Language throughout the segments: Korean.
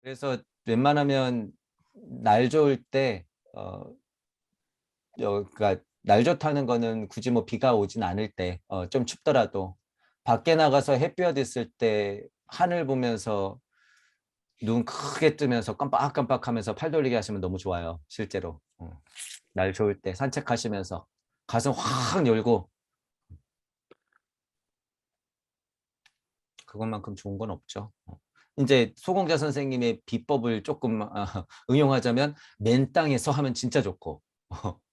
그래서 웬만하면 날 좋을 때 그러니까 날 좋다는 거는 굳이 뭐 비가 오진 않을 때 좀 춥더라도 밖에 나가서 햇볕 있을 때 하늘 보면서 눈 크게 뜨면서 깜빡깜빡하면서 팔 돌리기 하시면 너무 좋아요. 실제로. 날 좋을 때 산책하시면서 가슴 확 열고 그것만큼 좋은 건 없죠. 이제 소공자 선생님의 비법을 조금 응용하자면 맨 땅에서 하면 진짜 좋고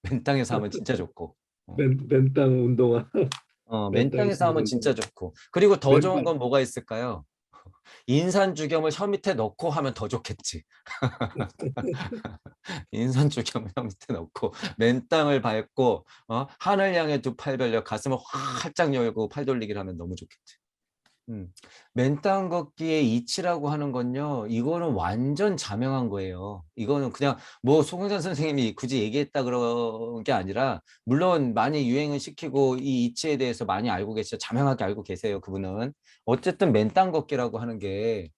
맨 땅에서 하면 진짜 좋고 어, 맨땅 운동화. 맨 맨땅에서 땅에서 하면 운동. 진짜 좋고 그리고 더 좋은 맨발. 건 뭐가 있을까요? 인산주겸을 혀 밑에 넣고 하면 더 좋겠지. 인산주겸을 혀 밑에 넣고 맨 땅을 밟고 하늘 향해 두 팔 벌려 가슴을 활짝 열고 팔 돌리기를 하면 너무 좋겠지. 맨땅 걷기의 이치라고 하는 건요, 이거는 완전 자명한 거예요. 이거는 그냥 뭐 송영선 선생님이 굳이 얘기했다 그런 게 아니라, 물론 많이 유행을 시키고 이 이치에 대해서 많이 알고 계시죠. 자명하게 알고 계세요, 그분은. 어쨌든 맨땅 걷기라고 하는 게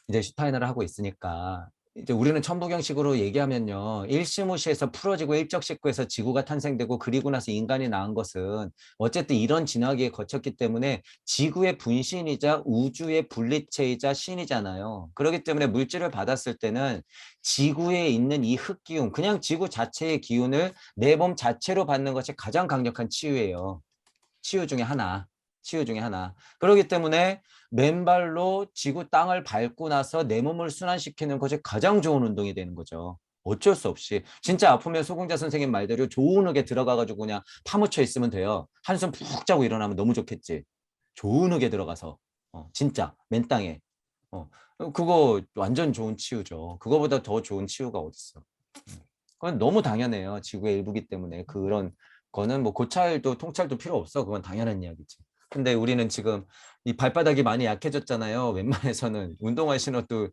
이제 슈타이너를 하고 있으니까 이제 우리는 천부경식으로 얘기하면요. 일시무시에서 풀어지고 일적식구에서 지구가 탄생되고 그리고 나서 인간이 낳은 것은 어쨌든 이런 진화기에 거쳤기 때문에 지구의 분신이자 우주의 분리체이자 신이잖아요. 그렇기 때문에 물질을 받았을 때는 지구에 있는 이 흑기운, 그냥 지구 자체의 기운을 내 몸 자체로 받는 것이 가장 강력한 치유예요. 치유 중에 하나. 치유 중에 하나. 그렇기 때문에 맨발로 지구 땅을 밟고 나서 내 몸을 순환시키는 것이 가장 좋은 운동이 되는 거죠. 어쩔 수 없이. 진짜 아프면 소공자 선생님 말대로 좋은 흙에 들어가가지고 그냥 파묻혀 있으면 돼요. 한숨 푹 자고 일어나면 너무 좋겠지. 좋은 흙에 들어가서. 진짜. 맨 땅에. 그거 완전 좋은 치유죠. 그거보다 더 좋은 치유가 어딨어. 그건 너무 당연해요. 지구의 일부기 때문에. 그런 거는 뭐 고찰도 통찰도 필요 없어. 그건 당연한 이야기지. 근데 우리는 지금 이 발바닥이 많이 약해졌잖아요. 웬만해서는 운동화 신어도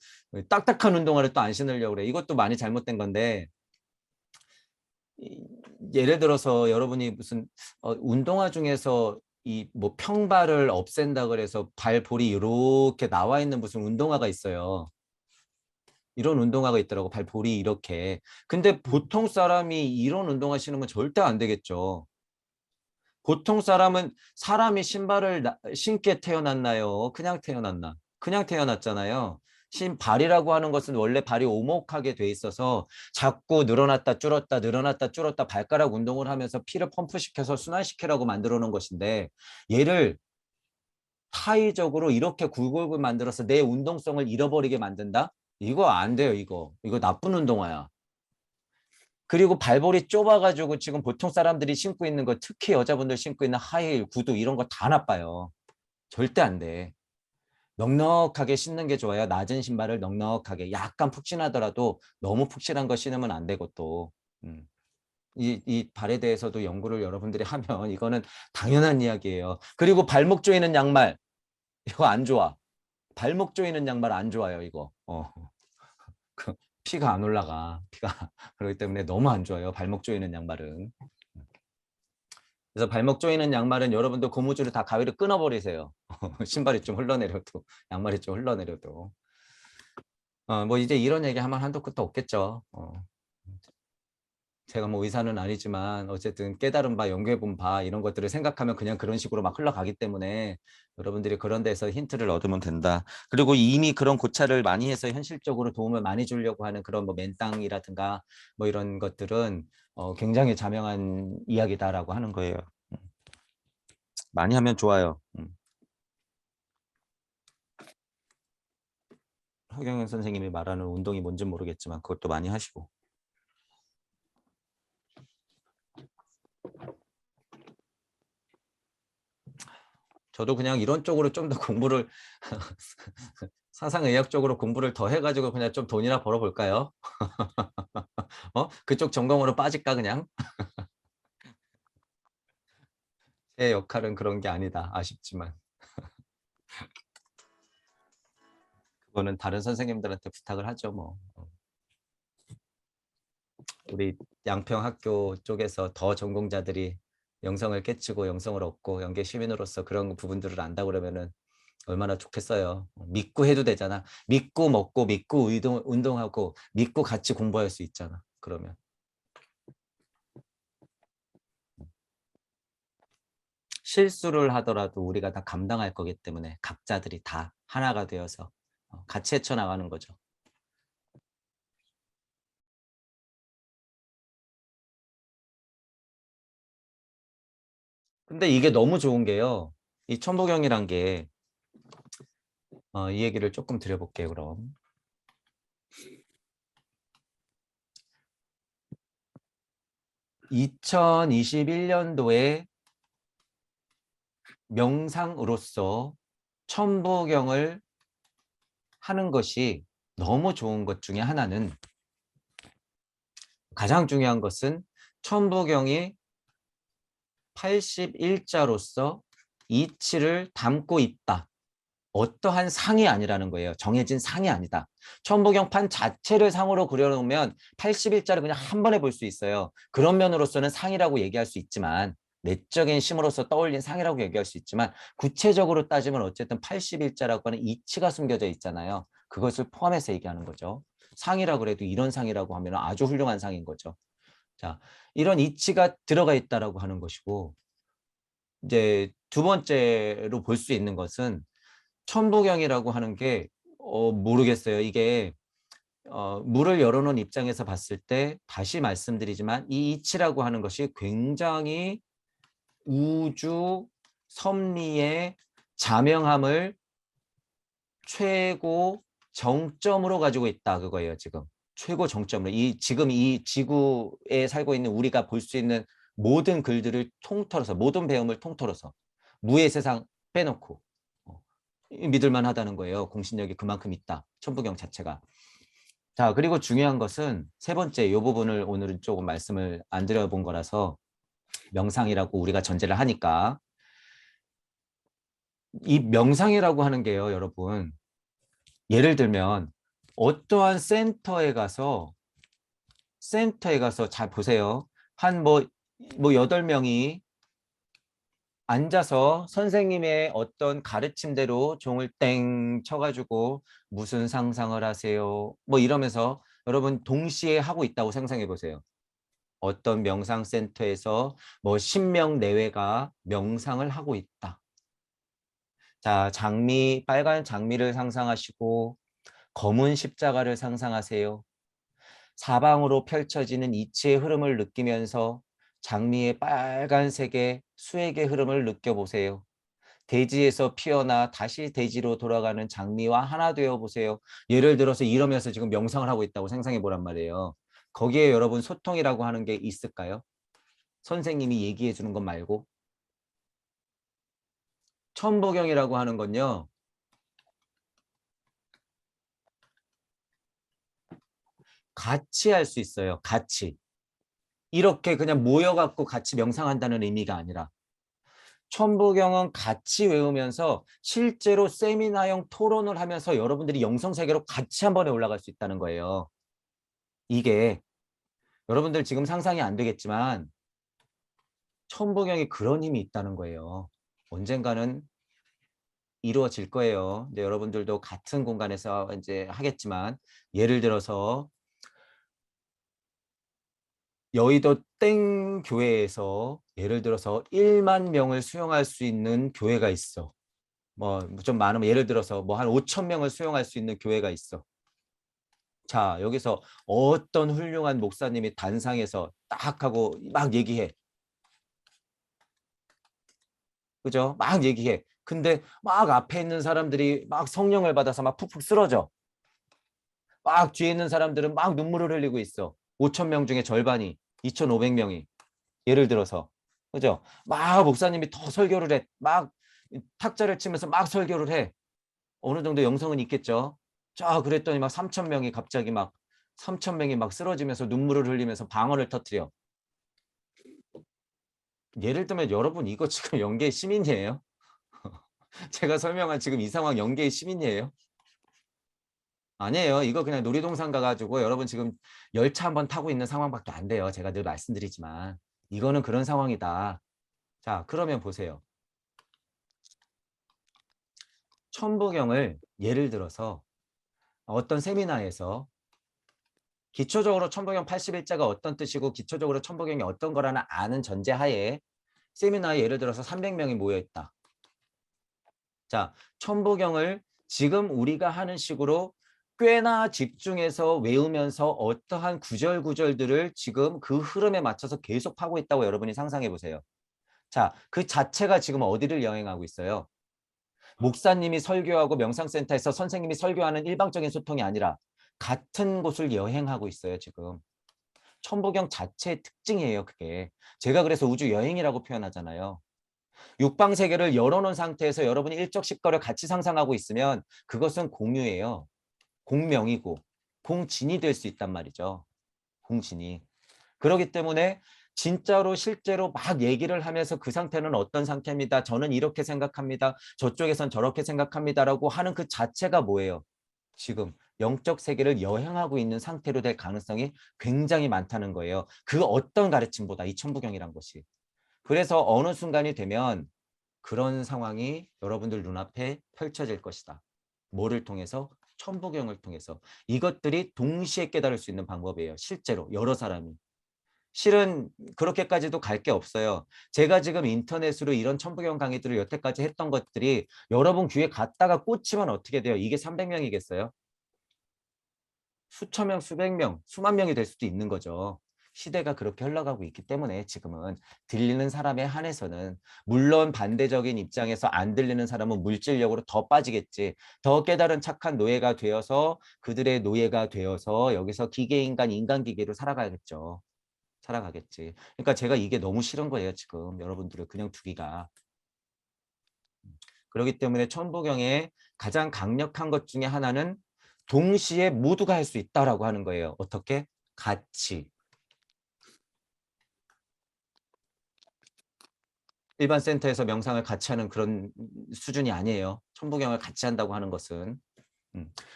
딱딱한 운동화를 또 안 신으려고 그래. 이것도 많이 잘못된 건데 예를 들어서 여러분이 무슨 운동화 중에서 이 뭐 평발을 없앤다 그래서 발볼이 이렇게 나와 있는 무슨 운동화가 있어요. 이런 운동화가 있더라고. 발볼이 이렇게. 근데 보통 사람이 이런 운동화 신으면 절대 안 되겠죠. 보통 사람은 사람이 신발을 신게 태어났나요? 그냥 태어났나? 그냥 태어났잖아요. 발이라고 하는 것은 원래 발이 오목하게 돼 있어서 자꾸 늘어났다 줄었다 늘어났다 줄었다 발가락 운동을 하면서 피를 펌프시켜서 순환시키라고 만들어 놓은 것인데 얘를 타의적으로 이렇게 굴골골 만들어서 내 운동성을 잃어버리게 만든다? 이거 안 돼요, 이거. 이거 나쁜 운동화야. 그리고 발볼이 좁아가지고 지금 보통 사람들이 신고 있는 거, 특히 여자분들 신고 있는 하이힐, 구두 이런 거 다 나빠요. 절대 안 돼. 넉넉하게 신는 게 좋아요. 낮은 신발을 넉넉하게. 약간 푹신하더라도 너무 푹신한 거 신으면 안 되고 또. 음. 이 발에 대해서도 연구를 여러분들이 하면 이거는 당연한 이야기예요. 그리고 발목 조이는 양말. 이거 안 좋아. 발목 조이는 양말 안 좋아요, 이거. 그 피가 안 올라가. 피가. 그렇기 때문에 너무 안 좋아요. 발목 조이는 양말은. 그래서 발목 조이는 양말은 여러분도 고무줄을 다 가위로 끊어버리세요. 신발이 좀 흘러내려도, 양말이 좀 흘러내려도. 뭐 이제 이런 얘기 하면 한도 끝도 없겠죠. 제가 뭐 의사는 아니지만 어쨌든 깨달은 바, 연구해 본 바 이런 것들을 생각하면 그냥 그런 식으로 막 흘러가기 때문에 여러분들이 그런 데서 힌트를 얻으면 된다. 그리고 이미 그런 고찰을 많이 해서 현실적으로 도움을 많이 주려고 하는 그런 뭐 맨땅이라든가 뭐 이런 것들은 굉장히 자명한 이야기다라고 하는 거예요. 많이 하면 좋아요. 허경영 선생님이 말하는 운동이 뭔지 모르겠지만 그것도 많이 하시고. 저도 그냥 이런 쪽으로 좀 더 공부를 사상의학적으로 공부를 더 해가지고 그냥 좀 돈이나 벌어볼까요? 그쪽 전공으로 빠질까 그냥? 제 역할은 그런 게 아니다. 아쉽지만. 그거는 다른 선생님들한테 부탁을 하죠, 뭐. 우리 양평학교 쪽에서 더 전공자들이 영성을 깨치고 영성을 얻고 연계 시민으로서 그런 부분들을 안다 그러면은 얼마나 좋겠어요. 믿고 해도 되잖아. 믿고 먹고 믿고 운동하고 믿고 같이 공부할 수 있잖아. 그러면. 실수를 하더라도 우리가 다 감당할 거기 때문에 각자들이 다 하나가 되어서 같이 헤쳐나가는 거죠. 근데 이게 너무 좋은 게요. 이 천부경이란 게 이 얘기를 조금 드려볼게요. 그럼 2021년도에 명상으로서 천부경을 하는 것이 너무 좋은 것 중에 하나는, 가장 중요한 것은 천부경이 81자로서 이치를 담고 있다. 어떠한 상이 아니라는 거예요. 정해진 상이 아니다. 천부경판 자체를 상으로 그려놓으면 81자를 그냥 한 번에 볼 수 있어요. 그런 면으로서는 상이라고 얘기할 수 있지만, 내적인 심으로서 떠올린 상이라고 얘기할 수 있지만, 구체적으로 따지면 어쨌든 81자라고 하는 이치가 숨겨져 있잖아요. 그것을 포함해서 얘기하는 거죠. 상이라고 그래도 이런 상이라고 하면 아주 훌륭한 상인 거죠. 자, 이런 이치가 들어가 있다라고 하는 것이고, 이제 두 번째로 볼 수 있는 것은 천부경이라고 하는 게 모르겠어요. 이게 물을 열어놓은 입장에서 봤을 때 다시 말씀드리지만 이 이치라고 하는 것이 굉장히 우주 섭리의 자명함을 최고 정점으로 가지고 있다, 그거예요. 지금 최고 정점으로 지금 이 지구에 살고 있는 우리가 볼 수 있는 모든 글들을 통틀어서, 모든 배움을 통틀어서 무의 세상 빼놓고 믿을만 하다는 거예요. 공신력이 그만큼 있다, 천부경 자체가. 자, 그리고 중요한 것은 세 번째, 이 부분을 오늘은 조금 말씀을 안 드려본 거라서, 명상이라고 우리가 전제를 하니까, 이 명상이라고 하는 게요, 여러분, 예를 들면 어떠한 센터에 가서 잘 보세요. 한 뭐 8명이 앉아서 선생님의 어떤 가르침대로 종을 땡 쳐가지고 무슨 상상을 하세요, 뭐 이러면서 여러분 동시에 하고 있다고 상상해 보세요. 어떤 명상센터에서 뭐 10명 내외가 명상을 하고 있다. 자, 빨간 장미를 상상하시고 검은 십자가를 상상하세요. 사방으로 펼쳐지는 이치의 흐름을 느끼면서 장미의 빨간색의 수액의 흐름을 느껴보세요. 대지에서 피어나 다시 대지로 돌아가는 장미와 하나 되어 보세요. 예를 들어서 이러면서 지금 명상을 하고 있다고 상상해 보란 말이에요. 거기에 여러분 소통이라고 하는 게 있을까요? 선생님이 얘기해 주는 것 말고. 천부경이라고 하는 건요, 같이 할 수 있어요. 같이. 이렇게 그냥 모여갖고 같이 명상한다는 의미가 아니라, 천부경은 같이 외우면서 실제로 세미나형 토론을 하면서 여러분들이 영성세계로 같이 한 번에 올라갈 수 있다는 거예요. 이게 여러분들 지금 상상이 안 되겠지만 천부경이 그런 힘이 있다는 거예요. 언젠가는 이루어질 거예요. 근데 여러분들도 같은 공간에서 이제 하겠지만, 예를 들어서 여의도 땡 교회에서 예를 들어서 1만 명을 수용할 수 있는 교회가 있어. 뭐 좀 많으면 예를 들어서 뭐 한 5천 명을 수용할 수 있는 교회가 있어. 자, 여기서 어떤 훌륭한 목사님이 단상에서 딱 하고 막 얘기해. 그죠? 막 얘기해. 근데 막 앞에 있는 사람들이 막 성령을 받아서 막 푹푹 쓰러져. 막 뒤에 있는 사람들은 막 눈물을 흘리고 있어. 5천 명 중에 절반이, 2,500명이. 예를 들어서. 그죠? 막 목사님이 더 설교를 해. 막 탁자를 치면서 막 설교를 해. 어느 정도 영성은 있겠죠. 자, 그랬더니 막 3천 명이 갑자기 막 3천 명이 막 쓰러지면서 눈물을 흘리면서 방언을 터뜨려. 예를 들면 여러분 이거 지금 영계의 시민이에요? 제가 설명한 지금 이 상황 영계의 시민이에요? 아니에요. 이거 그냥 놀이동산 가가지고 여러분 지금 열차 한번 타고 있는 상황밖에 안 돼요. 제가 늘 말씀드리지만 이거는 그런 상황이다. 자, 그러면 보세요. 천부경을 예를 들어서 어떤 세미나에서 기초적으로 천부경 81자가 어떤 뜻이고 기초적으로 천부경이 어떤 거라는 아는 전제하에 세미나에 예를 들어서 300명이 모여 있다. 자, 천부경을 지금 우리가 하는 식으로 꽤나 집중해서 외우면서 어떠한 구절구절들을 지금 그 흐름에 맞춰서 계속 하고 있다고 여러분이 상상해 보세요. 자, 그 자체가 지금 어디를 여행하고 있어요? 목사님이 설교하고 명상센터에서 선생님이 설교하는 일방적인 소통이 아니라 같은 곳을 여행하고 있어요, 지금. 천부경 자체의 특징이에요, 그게. 제가 그래서 우주 여행이라고 표현하잖아요. 육방세계를 열어놓은 상태에서 여러분이 일적십거를 같이 상상하고 있으면 그것은 공유예요. 공명이고 공진이 될 수 있단 말이죠. 공진이. 그렇기 때문에 진짜로 실제로 막 얘기를 하면서 그 상태는 어떤 상태입니다. 저는 이렇게 생각합니다. 저쪽에선 저렇게 생각합니다라고 하는 그 자체가 뭐예요? 지금 영적 세계를 여행하고 있는 상태로 될 가능성이 굉장히 많다는 거예요. 그 어떤 가르침보다 이 천부경이란 것이. 그래서 어느 순간이 되면 그런 상황이 여러분들 눈앞에 펼쳐질 것이다. 뭐를 통해서? 천부경을 통해서. 이것들이 동시에 깨달을 수 있는 방법이에요. 실제로 여러 사람이. 실은 그렇게까지도 갈 게 없어요. 제가 지금 인터넷으로 이런 천부경 강의들을 여태까지 했던 것들이 여러분 귀에 갔다가 꽂히면 어떻게 돼요? 이게 300명이겠어요? 수천 명, 수백 명, 수만 명이 될 수도 있는 거죠. 시대가 그렇게 흘러가고 있기 때문에 지금은 들리는 사람에 한해서는 물론 반대적인 입장에서 안 들리는 사람은 물질력으로 더 빠지겠지. 더 깨달은 착한 노예가 되어서 그들의 노예가 되어서 여기서 기계인간, 인간기계로 살아가겠죠. 살아가겠지. 그러니까 제가 이게 너무 싫은 거예요, 지금. 여러분들을 그냥 두기가. 그렇기 때문에 천부경의 가장 강력한 것 중에 하나는 동시에 모두가 할 수 있다라고 하는 거예요. 어떻게? 같이. 일반 센터에서 명상을 같이 하는 그런 수준이 아니에요. 천부경을 같이 한다고 하는 것은.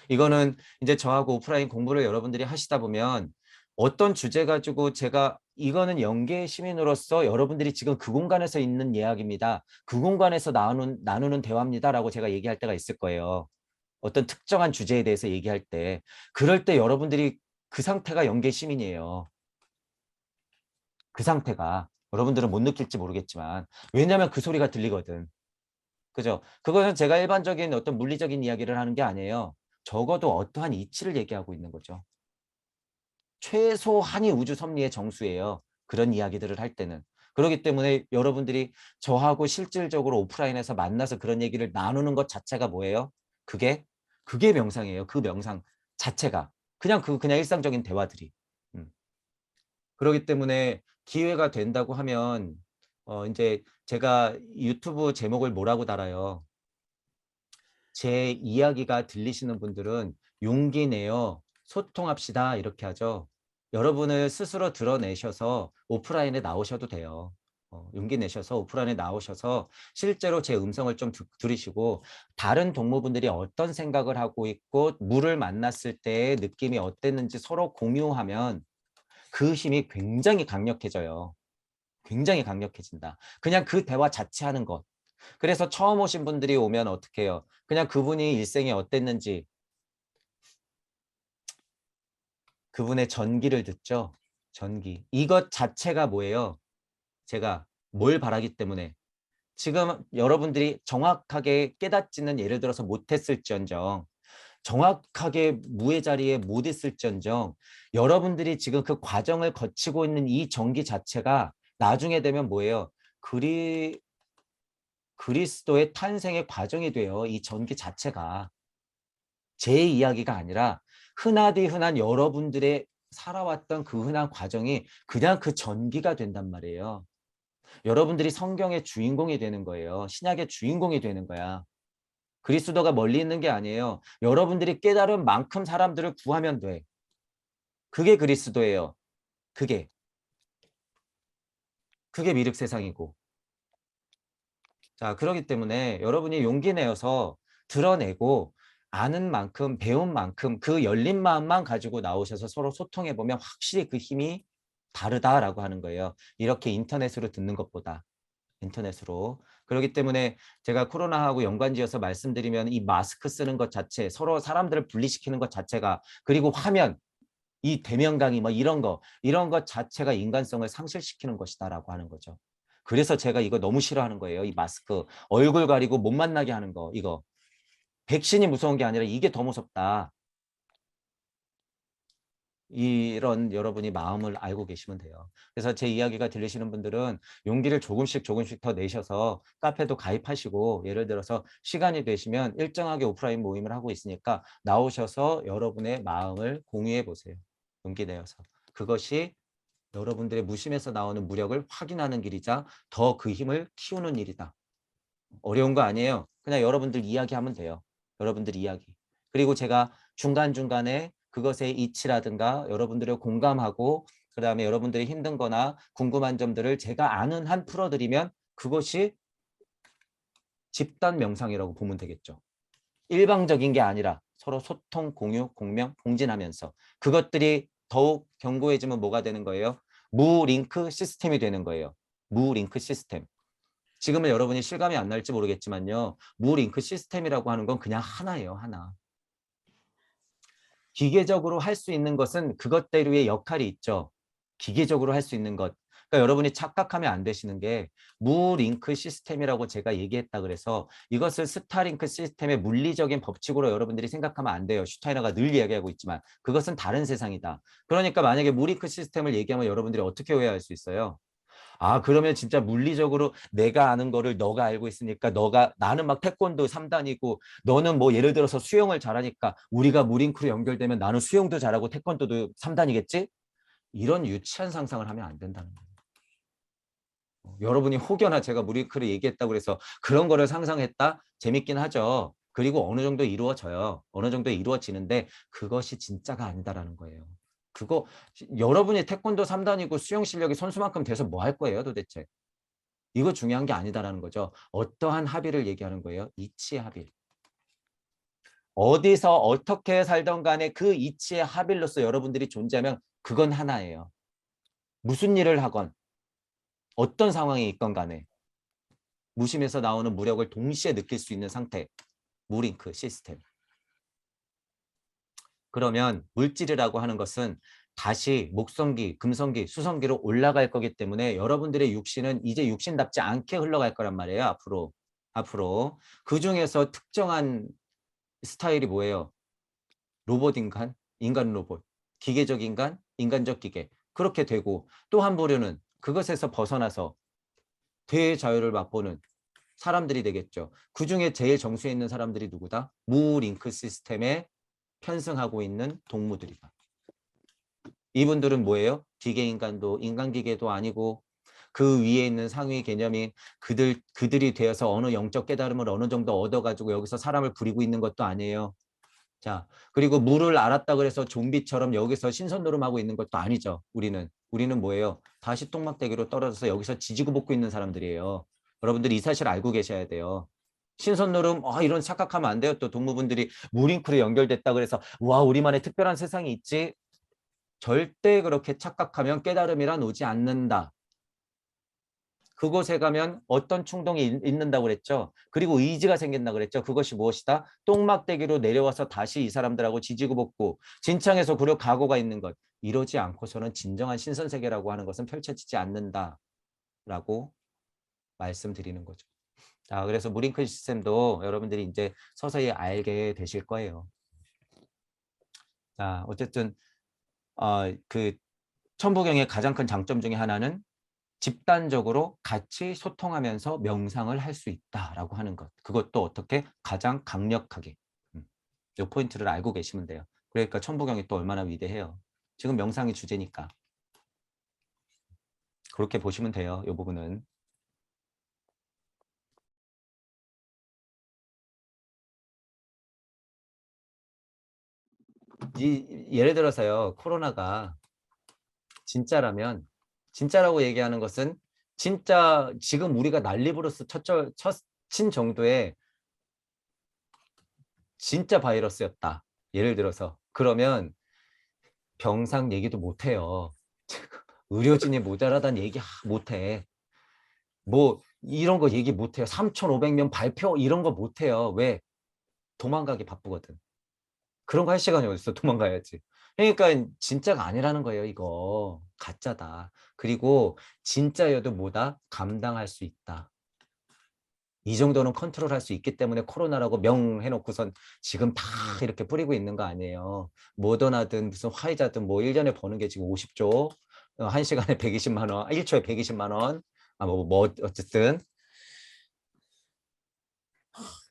이거는 이제 저하고 오프라인 공부를 여러분들이 하시다 보면 어떤 주제 가지고 제가 이거는 영계 시민으로서 여러분들이 지금 그 공간에서 있는 이야기입니다. 그 공간에서 나누는 대화입니다라고 제가 얘기할 때가 있을 거예요. 어떤 특정한 주제에 대해서 얘기할 때. 그럴 때 여러분들이 그 상태가 영계 시민이에요. 그 상태가. 여러분들은 못 느낄지 모르겠지만. 왜냐하면 그 소리가 들리거든. 그죠? 그것은 제가 일반적인 어떤 물리적인 이야기를 하는 게 아니에요. 적어도 어떠한 이치를 얘기하고 있는 거죠. 최소한이 우주 섭리의 정수예요. 그런 이야기들을 할 때는. 그렇기 때문에 여러분들이 저하고 실질적으로 오프라인에서 만나서 그런 얘기를 나누는 것 자체가 뭐예요? 그게 그게 명상이에요. 그 명상 자체가. 그냥 일상적인 대화들이. 음. 그렇기 때문에 기회가 된다고 하면 이제 제가 유튜브 제목을 뭐라고 달아요? 제 이야기가 들리시는 분들은 용기 내어 소통합시다 이렇게 하죠. 여러분을 스스로 드러내셔서 오프라인에 나오셔도 돼요. 용기 내셔서 오프라인에 나오셔서 실제로 제 음성을 좀 들으시고 다른 동무분들이 어떤 생각을 하고 있고 물을 만났을 때의 느낌이 어땠는지 서로 공유하면 그 힘이 굉장히 강력해져요. 굉장히 강력해진다. 그냥 그 대화 자체 하는 것. 그래서 처음 오신 분들이 오면 어떻게 해요? 그냥 그분이 일생이 어땠는지 그분의 전기를 듣죠. 전기. 이것 자체가 뭐예요? 제가 뭘 바라기 때문에 지금 여러분들이 정확하게 깨닫지는 예를 들어서 못했을지언정 정확하게 무의 자리에 못 있을지언정 여러분들이 지금 그 과정을 거치고 있는 이 전기 자체가 나중에 되면 뭐예요? 그리스도의 탄생의 과정이 돼요. 이 전기 자체가. 제 이야기가 아니라 흔하디 흔한 여러분들의 살아왔던 그 흔한 과정이 그냥 그 전기가 된단 말이에요. 여러분들이 성경의 주인공이 되는 거예요. 신약의 주인공이 되는 거야. 그리스도가 멀리 있는 게 아니에요. 여러분들이 깨달은 만큼 사람들을 구하면 돼. 그게 그리스도예요. 그게. 그게 미륵 세상이고. 자, 그렇기 때문에 여러분이 용기 내어서 드러내고 아는 만큼 배운 만큼 그 열린 마음만 가지고 나오셔서 서로 소통해 보면 확실히 그 힘이 다르다라고 하는 거예요. 이렇게 인터넷으로 듣는 것보다. 인터넷으로. 그렇기 때문에 제가 코로나하고 연관지어서 말씀드리면 이 마스크 쓰는 것 자체, 서로 사람들을 분리시키는 것 자체가, 그리고 화면, 이 대면 강의 뭐 이런 것 자체가 인간성을 상실시키는 것이다라고 하는 거죠. 그래서 제가 이거 너무 싫어하는 거예요. 이 마스크, 얼굴 가리고 못 만나게 하는 거, 이거. 백신이 무서운 게 아니라 이게 더 무섭다. 이런 여러분이 마음을 알고 계시면 돼요. 그래서 제 이야기가 들리시는 분들은 용기를 조금씩 더 내셔서 카페도 가입하시고, 예를 들어서 시간이 되시면 일정하게 오프라인 모임을 하고 있으니까 나오셔서 여러분의 마음을 공유해 보세요. 용기 내어서. 그것이 여러분들의 무심에서 나오는 무력을 확인하는 길이자 더 그 힘을 키우는 일이다. 어려운 거 아니에요. 그냥 여러분들 이야기하면 돼요. 여러분들 이야기. 그리고 제가 중간중간에 그것의 이치라든가 여러분들을 공감하고, 그 다음에 여러분들이 힘든 거나 궁금한 점들을 제가 아는 한 풀어드리면 그것이 집단 명상이라고 보면 되겠죠. 일방적인 게 아니라 서로 소통, 공유, 공명, 공진하면서 그것들이 더욱 견고해지면 뭐가 되는 거예요? 무링크 시스템이 되는 거예요. 무링크 시스템. 지금은 여러분이 실감이 안 날지 모르겠지만요. 무링크 시스템이라고 하는 건 그냥 하나예요. 하나. 기계적으로 할 수 있는 것은 그것대로의 역할이 있죠. 기계적으로 할 수 있는 것. 그러니까 여러분이 착각하면 안 되시는 게 무링크 시스템이라고 제가 얘기했다 그래서 이것을 스타링크 시스템의 물리적인 법칙으로 여러분들이 생각하면 안 돼요. 슈타이너가 늘 이야기하고 있지만 그것은 다른 세상이다. 그러니까 만약에 무링크 시스템을 얘기하면 여러분들이 어떻게 오해할 수 있어요? 아, 그러면 진짜 물리적으로 내가 아는 거를 너가 알고 있으니까 나는 막 태권도 3단이고 너는 뭐 예를 들어서 수영을 잘하니까 우리가 무링크로 연결되면 나는 수영도 잘하고 태권도도 3단이겠지? 이런 유치한 상상을 하면 안 된다는 거예요. 여러분이 혹여나 제가 무링크를 얘기했다고 해서 그런 거를 상상했다? 재밌긴 하죠. 그리고 어느 정도 이루어져요. 어느 정도 이루어지는데 그것이 진짜가 아니다라는 거예요. 그거 여러분이 태권도 3단이고 수영 실력이 선수만큼 돼서 뭐 할 거예요 도대체? 이거 중요한 게 아니다라는 거죠. 어떠한 합의를 얘기하는 거예요? 이치의 합의. 어디서 어떻게 살던 간에 그 이치의 합의로서 여러분들이 존재하면 그건 하나예요. 무슨 일을 하건 어떤 상황이 있건 간에 무심에서 나오는 무력을 동시에 느낄 수 있는 상태. 무링크 시스템. 그러면 물질이라고 하는 것은 다시 목성기, 금성기, 수성기로 올라갈 거기 때문에 여러분들의 육신은 이제 육신답지 않게 흘러갈 거란 말이에요. 앞으로. 그중에서 특정한 스타일이 뭐예요? 로봇 인간, 인간 로봇, 기계적 인간, 인간적 기계. 그렇게 되고 또 한 부류는 그것에서 벗어나서 대자유를 맛보는 사람들이 되겠죠. 그중에 제일 정수에 있는 사람들이 누구다? 무링크 시스템에 편승하고 있는 동무들이다. 이분들은 뭐예요? 기계 인간도 인간기계도 아니고 그 위에 있는 상위 개념인 그들이 되어서 어느 영적 깨달음을 어느 정도 얻어가지고 여기서 사람을 부리고 있는 것도 아니에요. 자, 그리고 물을 알았다 그래서 좀비처럼 여기서 신선 노름하고 있는 것도 아니죠. 우리는 뭐예요? 다시 똥막대기로 떨어져서 여기서 지지고 볶고 있는 사람들이에요. 여러분들이 이 사실 알고 계셔야 돼요. 신선 노름, 이런 착각하면 안 돼요. 또 동무분들이 무링크로 연결됐다 그래서 와, 우리만의 특별한 세상이 있지. 절대 그렇게 착각하면 깨달음이란 오지 않는다. 그곳에 가면 어떤 충동이 있는다고 그랬죠. 그리고 의지가 생긴다고 그랬죠. 그것이 무엇이다? 똥막대기로 내려와서 다시 이 사람들하고 지지고 볶고 진창에서 구려 각오가 있는 것. 이러지 않고서는 진정한 신선세계라고 하는 것은 펼쳐지지 않는다라고 말씀드리는 거죠. 자, 그래서 무링크 시스템도 여러분들이 이제 서서히 알게 되실 거예요. 자, 어쨌든 그 천부경의 가장 큰 장점 중에 하나는 집단적으로 같이 소통하면서 명상을 할 수 있다라고 하는 것. 그것도 어떻게? 가장 강력하게. 이 포인트를 알고 계시면 돼요. 그러니까 천부경이 또 얼마나 위대해요. 지금 명상이 주제니까. 그렇게 보시면 돼요. 이 부분은. 예를 들어서요. 코로나가 진짜라고 얘기하는 것은 진짜 지금 우리가 난리부르스 친 정도의 진짜 바이러스였다. 예를 들어서. 그러면 병상 얘기도 못해요. 의료진이 모자라다는 얘기 못해. 뭐 이런 거 얘기 못해요. 3,500명 발표 이런 거 못해요. 왜? 도망가기 바쁘거든. 그런 거 할 시간이 어딨어. 도망가야지. 그러니까 진짜가 아니라는 거예요. 이거 가짜다. 그리고 진짜여도 뭐다? 감당할 수 있다. 이 정도는 컨트롤할 수 있기 때문에 코로나라고 명해놓고선 지금 다 이렇게 뿌리고 있는 거 아니에요. 모더나든 무슨 화이자든 뭐 1년에 버는 게 지금 50조, 1시간에 120만 원, 1초에 120만 원. 뭐 어쨌든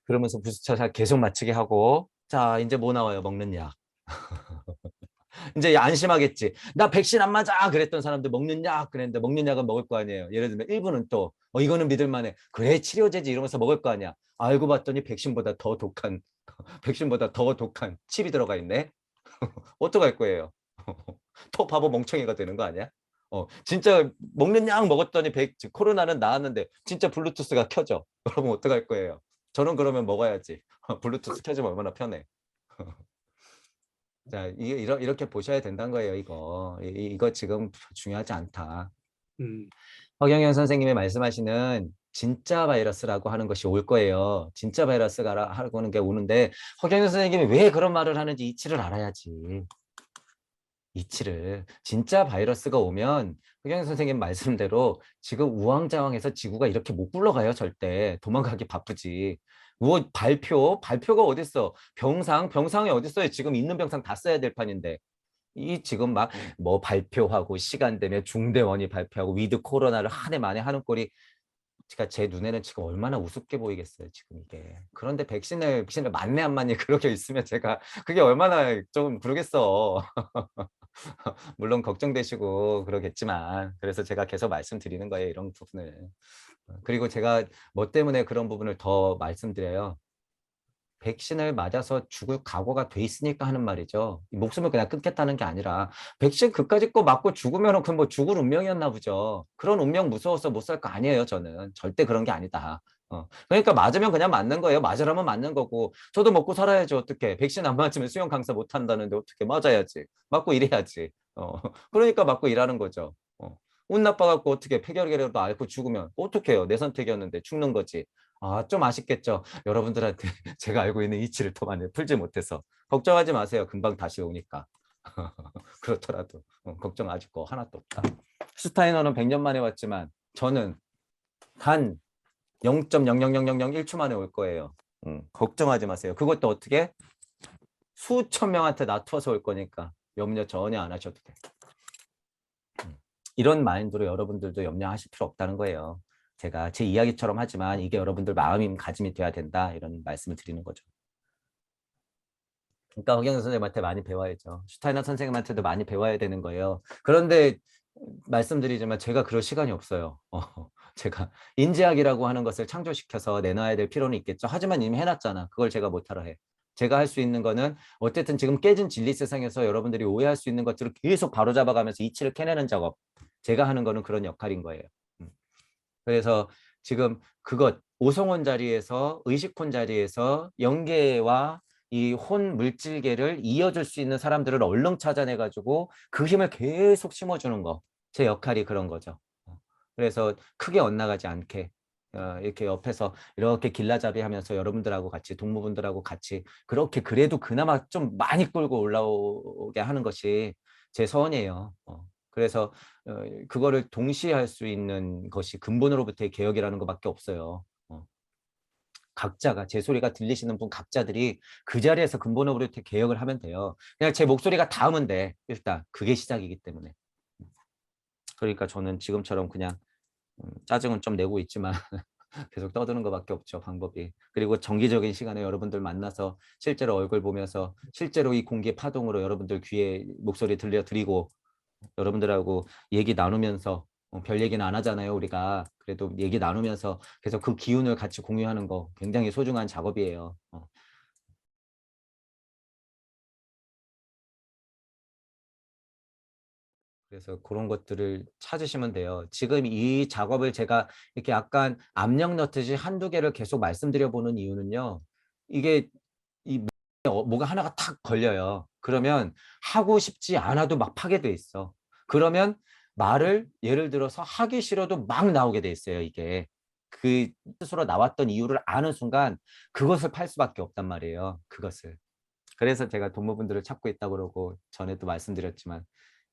그러면서 부스터 계속 맞추게 하고, 자 이제 뭐 나와요? 먹는 약. 이제 안심하겠지. 나 백신 안 맞아 그랬던 사람들 먹는 약 그랬는데 먹는 약은 먹을 거 아니에요. 예를 들면 일부는 또 이거는 믿을만해. 그래 치료제지 이러면서 먹을 거 아니야. 알고 봤더니 백신보다 더 독한 백신보다 더 독한 칩이 들어가 있네. 어떡할 거예요? 더 바보 멍청이가 되는 거 아니야? 진짜 먹는 약 먹었더니 코로나는 나았는데 진짜 블루투스가 켜져. 그러면 어떡할 거예요? 저는 그러면 먹어야지. 블루투스 켜지면 얼마나 편해. 자, 이렇게 보셔야 된다는 거예요, 이거. 이거 지금 중요하지 않다. 음, 허경영 선생님이 말씀하시는 진짜 바이러스라고 하는 것이 올 거예요. 진짜 바이러스가 하는 게 오는데 허경영 선생님이 왜 그런 말을 하는지 이치를 알아야지. 이치를. 진짜 바이러스가 오면 허경영 선생님 말씀대로 지금 우왕좌왕해서 지구가 이렇게 못 굴러가요, 절대. 도망가기 바쁘지. 뭐 발표가 어딨어? 병상이 어딨어요? 지금 있는 병상 다 써야 될 판인데. 이 지금 막 뭐 발표하고 시간 되면 중대원이 발표하고 위드 코로나를 한 해 만에 하는 꼴이 제가 제 눈에는 지금 얼마나 우습게 보이겠어요 지금 이게. 그런데 백신을 맞네 안 맞네 그렇게 있으면 제가 그게 얼마나 좀 그러겠어. 물론 걱정되시고 그러겠지만 그래서 제가 계속 말씀드리는 거예요 이런 부분을. 그리고 제가 뭐 때문에 그런 부분을 더 말씀드려요. 백신을 맞아서 죽을 각오가 돼 있으니까 하는 말이죠. 목숨을 그냥 끊겠다는 게 아니라 백신 그까짓 거 맞고 죽으면은 그 뭐 죽을 운명이었나 보죠. 그런 운명 무서워서 못 살 거 아니에요, 저는. 절대 그런 게 아니다. 그러니까 맞으면 그냥 맞는 거예요. 맞으라면 맞는 거고. 저도 먹고 살아야죠. 어떻게. 백신 안 맞으면 수영 강사 못 한다는데 어떻게 맞아야지. 맞고 일해야지. 그러니까 맞고 일하는 거죠. 운 나빠갖고 어떻게 폐결계라도 앓고 죽으면 어떡해요. 내 선택이었는데 죽는 거지. 아, 좀 아쉽겠죠. 여러분들한테 제가 알고 있는 이치를 더 많이 풀지 못해서 걱정하지 마세요. 금방 다시 오니까. 그렇더라도 걱정하실 거 하나도 없다. 슈타이너는 100년 만에 왔지만 저는 단 0.00001초 만에 올 거예요. 걱정하지 마세요. 그것도 어떻게? 수천 명한테 놔둬서 올 거니까 염려 전혀 안 하셔도 돼. 이런 마인드로 여러분들도 염려하실 필요 없다는 거예요. 제가 제 이야기처럼 하지만 이게 여러분들 마음가짐이 돼야 된다 이런 말씀을 드리는 거죠. 그러니까 허경영 선생님한테 많이 배워야죠. 슈타이너 선생님한테도 많이 배워야 되는 거예요. 그런데 말씀드리지만 제가 그럴 시간이 없어요. 제가 인지학이라고 하는 것을 창조시켜서 내놔야 될 필요는 있겠죠. 하지만 이미 해놨잖아. 그걸 제가 못하러 해. 제가 할 수 있는 거는 어쨌든 지금 깨진 진리 세상에서 여러분들이 오해할 수 있는 것들을 계속 바로잡아가면서 이치를 캐내는 작업. 제가 하는 거는 그런 역할인 거예요. 그래서 지금 그것 오성원 자리에서 의식혼 자리에서 영계와 이 혼 물질계를 이어줄 수 있는 사람들을 얼른 찾아내 가지고 그 힘을 계속 심어주는 거. 제 역할이 그런 거죠. 그래서 크게 엇나가지 않게 이렇게 옆에서 이렇게 길라잡이 하면서 여러분들하고 같이 동무분들하고 같이 그렇게 그래도 그나마 좀 많이 끌고 올라오게 하는 것이 제 소원이에요. 그래서 그거를 동시에 할 수 있는 것이 근본으로부터의 개혁이라는 것밖에 없어요. 각자가 제 소리가 들리시는 분 각자들이 그 자리에서 근본으로부터 개혁을 하면 돼요. 그냥 제 목소리가 닿으면 돼. 일단 그게 시작이기 때문에. 그러니까 저는 지금처럼 그냥 짜증은 좀 내고 있지만 계속 떠드는 것밖에 없죠, 방법이. 그리고 정기적인 시간에 여러분들 만나서 실제로 얼굴 보면서 실제로 이 공기의 파동으로 여러분들 귀에 목소리 들려드리고 여러분들하고 얘기 나누면서 별 얘기는 안 하잖아요, 우리가. 그래도 얘기 나누면서 계속 그 기운을 같이 공유하는 거 굉장히 소중한 작업이에요. 그래서 그런 것들을 찾으시면 돼요. 지금 이 작업을 제가 이렇게 약간 압력 넣듯이 한두 개를 계속 말씀드려 보는 이유는요. 이게 뭐가 하나가 탁 걸려요. 그러면 하고 싶지 않아도 막 파괴돼 있어. 그러면 말을 예를 들어서 하기 싫어도 막 나오게 돼 있어요, 이게. 그 스스로 나왔던 이유를 아는 순간 그것을 팔 수밖에 없단 말이에요. 그것을. 그래서 제가 동무분들을 찾고 있다고 그러고 전에도 말씀드렸지만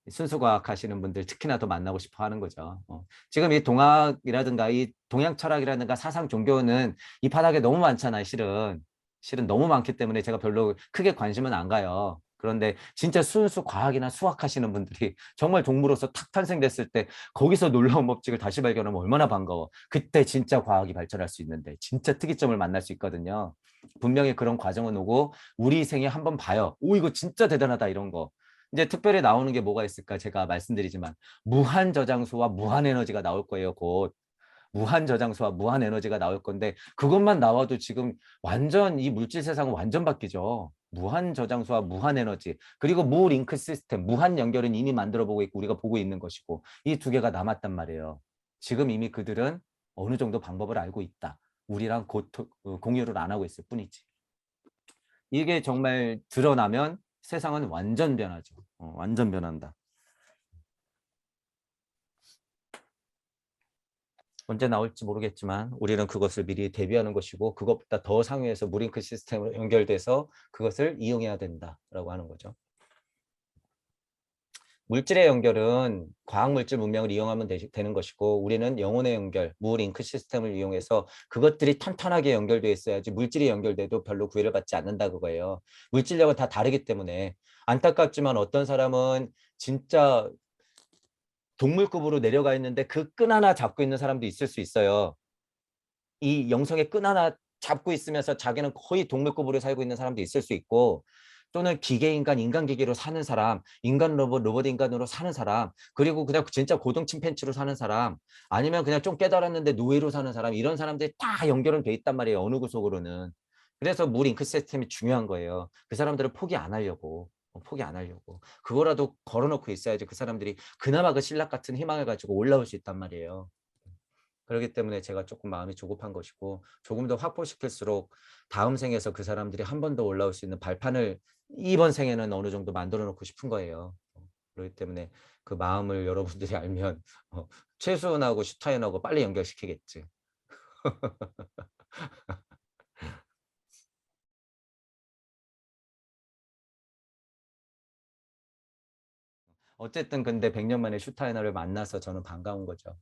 순수과학 하시는 분들 특히나 더 만나고 싶어 하는 거죠. 지금 이 동학이라든가 이 동양 철학이라든가 사상 종교는 이 바닥에 너무 많잖아요. 실은 너무 많기 때문에 제가 별로 크게 관심은 안 가요. 그런데 진짜 순수 과학이나 수학 하시는 분들이 정말 동물로서 탁 탄생됐을 때 거기서 놀라운 법칙을 다시 발견하면 얼마나 반가워. 그때 진짜 과학이 발전할 수 있는데 진짜 특이점을 만날 수 있거든요. 분명히 그런 과정은 오고 우리 생에 한번 봐요. 오, 이거 진짜 대단하다 이런 거. 이제 특별히 나오는 게 뭐가 있을까 제가 말씀드리지만 무한 저장소와 무한 에너지가 나올 거예요. 곧 무한 저장소와 무한 에너지가 나올 건데 그것만 나와도 지금 완전 이 물질 세상은 완전 바뀌죠. 무한 저장소와 무한 에너지 그리고 무 링크 시스템 무한 연결은 이미 만들어 보고 있고 우리가 보고 있는 것이고 이 두 개가 남았단 말이에요. 지금 이미 그들은 어느 정도 방법을 알고 있다. 우리랑 공유를 안 하고 있을 뿐이지. 이게 정말 드러나면 세상은 완전 변하죠. 완전 변한다. 언제 나올지 모르겠지만 우리는 그것을 미리 대비하는 것이고 그것보다 더 상위에서 무링크 시스템으로 연결돼서 그것을 이용해야 된다라고 하는 거죠. 물질의 연결은 과학물질 문명을 이용하면 되는 것이고 우리는 영혼의 연결, 무링크 시스템을 이용해서 그것들이 탄탄하게 연결되어 있어야지 물질이 연결돼도 별로 구애를 받지 않는다 그거예요. 물질력은 다 다르기 때문에 안타깝지만 어떤 사람은 진짜 동물급으로 내려가 있는데 그 끈 하나 잡고 있는 사람도 있을 수 있어요. 이 영성의 끈 하나 잡고 있으면서 자기는 거의 동물급으로 살고 있는 사람도 있을 수 있고 또는 기계인간, 인간기계로 사는 사람, 인간 로봇, 로봇 인간으로 사는 사람 그리고 그냥 진짜 고등 침팬치로 사는 사람 아니면 그냥 좀 깨달았는데 노예로 사는 사람 이런 사람들이 다 연결은 돼 있단 말이에요. 어느 구석으로는. 그래서 물 잉크 시스템이 중요한 거예요. 그 사람들을 포기 안 하려고. 포기 안 하려고. 그거라도 걸어놓고 있어야지 그 사람들이 그나마 그 신락 같은 희망을 가지고 올라올 수 있단 말이에요. 그렇기 때문에 제가 조금 마음이 조급한 것이고 조금 더 확보시킬수록 다음 생에서 그 사람들이 한 번 더 올라올 수 있는 발판을 이번 생에는 어느 정도 만들어 놓고 싶은 거예요. 그렇기 때문에 그 마음을 여러분들이 알면 최수은하고 슈타인하고 빨리 연결시키겠지. 어쨌든 근데 100년 만에 슈타이너를 만나서 저는 반가운 거죠.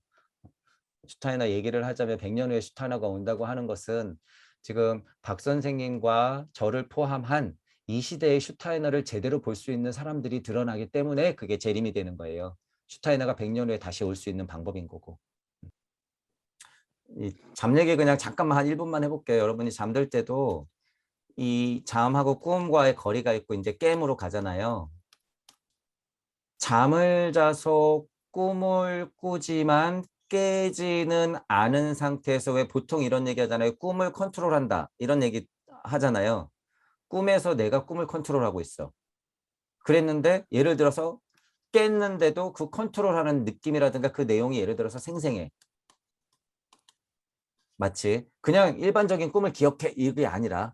슈타이너 얘기를 하자면 100년 후에 슈타이너가 온다고 하는 것은 지금 박 선생님과 저를 포함한 이 시대의 슈타이너를 제대로 볼 수 있는 사람들이 드러나기 때문에 그게 재림이 되는 거예요. 슈타이너가 100년 후에 다시 올 수 있는 방법인 거고. 이 잠 얘기 그냥 잠깐만 한 1분만 해볼게요. 여러분이 잠들 때도 이 잠하고 꿈과의 거리가 있고 이제 게임으로 가잖아요. 잠을 자서 꿈을 꾸지만 깨지는 않은 상태에서 왜 보통 이런 얘기 하잖아요. 꿈을 컨트롤한다. 이런 얘기 하잖아요. 꿈에서 내가 꿈을 컨트롤하고 있어. 그랬는데 예를 들어서 깼는데도 그 컨트롤하는 느낌이라든가 그 내용이 예를 들어서 생생해. 마치 그냥 일반적인 꿈을 기억해 이게 아니라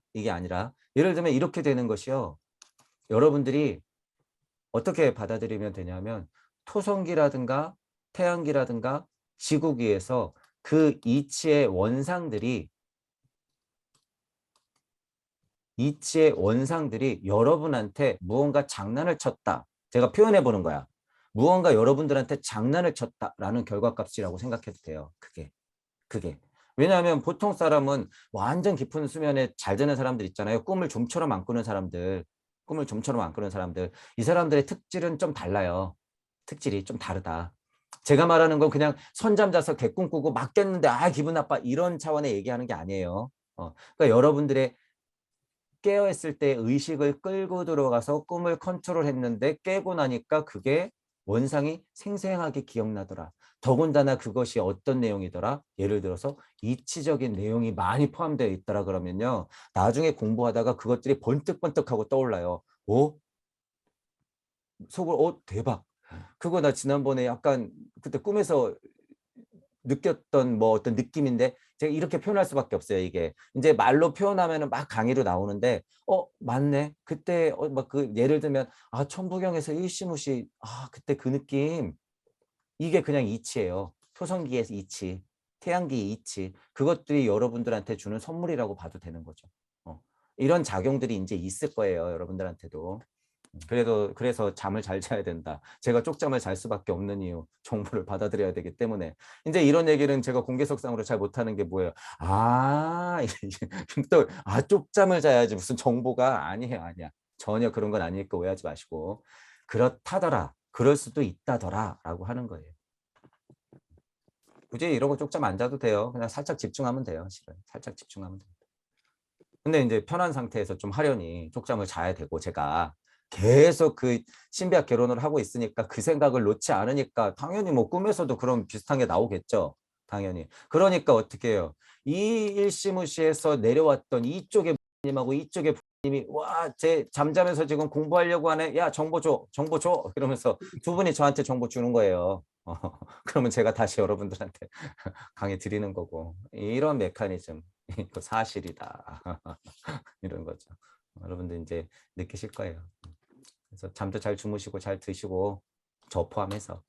예를 들면 이렇게 되는 것이요. 여러분들이 어떻게 받아들이면 되냐면 토성기라든가 태양기라든가 지구기에서 그 이치의 원상들이 여러분한테 무언가 장난을 쳤다. 제가 표현해 보는 거야. 무언가 여러분들한테 장난을 쳤다라는 결과값이라고 생각해도 돼요. 그게. 왜냐하면 보통 사람은 완전 깊은 수면에 잘 자는 사람들 있잖아요. 꿈을 좀처럼 안 꾸는 사람들. 이 사람들의 특질은 좀 달라요. 특질이 좀 다르다. 제가 말하는 건 그냥 선잠 자서 개꿈 꾸고 막 깼는데 기분 나빠 이런 차원의 얘기하는 게 아니에요. 그러니까 여러분들의 깨어있을 때 의식을 끌고 들어가서 꿈을 컨트롤했는데 깨고 나니까 그게 원상이 생생하게 기억나더라. 더군다나 그것이 어떤 내용이더라? 예를 들어서 이치적인 내용이 많이 포함되어 있더라 그러면요. 나중에 공부하다가 그것들이 번뜩번뜩하고 떠올라요. 속으로 대박. 그거 나 지난번에 약간 그때 꿈에서 느꼈던 뭐 어떤 느낌인데 제가 이렇게 표현할 수밖에 없어요. 이게 이제 말로 표현하면은 막 강의로 나오는데 맞네. 그때 막 그 예를 들면 천부경에서 일시무시 그때 그 느낌 이게 그냥 이치예요. 토성기에서 이치. 태양기 이치, 그것들이 여러분들한테 주는 선물이라고 봐도 되는 거죠. 이런 작용들이 이제 있을 거예요, 여러분들한테도. 그래서 잠을 잘 자야 된다. 제가 쪽잠을 잘 수밖에 없는 이유, 정보를 받아들여야 되기 때문에. 이제 이런 얘기는 제가 공개석상으로 잘 못하는 게 뭐예요? 쪽잠을 자야지 무슨 정보가 아니에요, 아니야. 전혀 그런 건 아니니까 오해하지 마시고. 그렇다더라, 그럴 수도 있다더라 라고 하는 거예요. 굳이 이러고 쪽잠 안 자도 돼요. 그냥 살짝 집중하면 돼요, 실은. 살짝 집중하면 돼요. 근데 이제 편한 상태에서 좀 하려니 쪽잠을 자야 되고, 제가 계속 그 신비학 개론을 하고 있으니까 그 생각을 놓지 않으니까 당연히 뭐 꿈에서도 그런 비슷한 게 나오겠죠. 당연히. 그러니까 어떻게 해요? 이 일시무시에서 내려왔던 이쪽의 님하고 이쪽의 님이 와, 쟤 잠자면서 지금 공부하려고 하네. 야, 정보 줘. 정보 줘. 이러면서 두 분이 저한테 정보 주는 거예요. 그러면 제가 다시 여러분들한테 강의 드리는 거고. 이런 메커니즘. 이거 사실이다. 이런 거죠. 여러분들 이제 느끼실 거예요. 그래서 잠도 잘 주무시고 잘 드시고 저 포함해서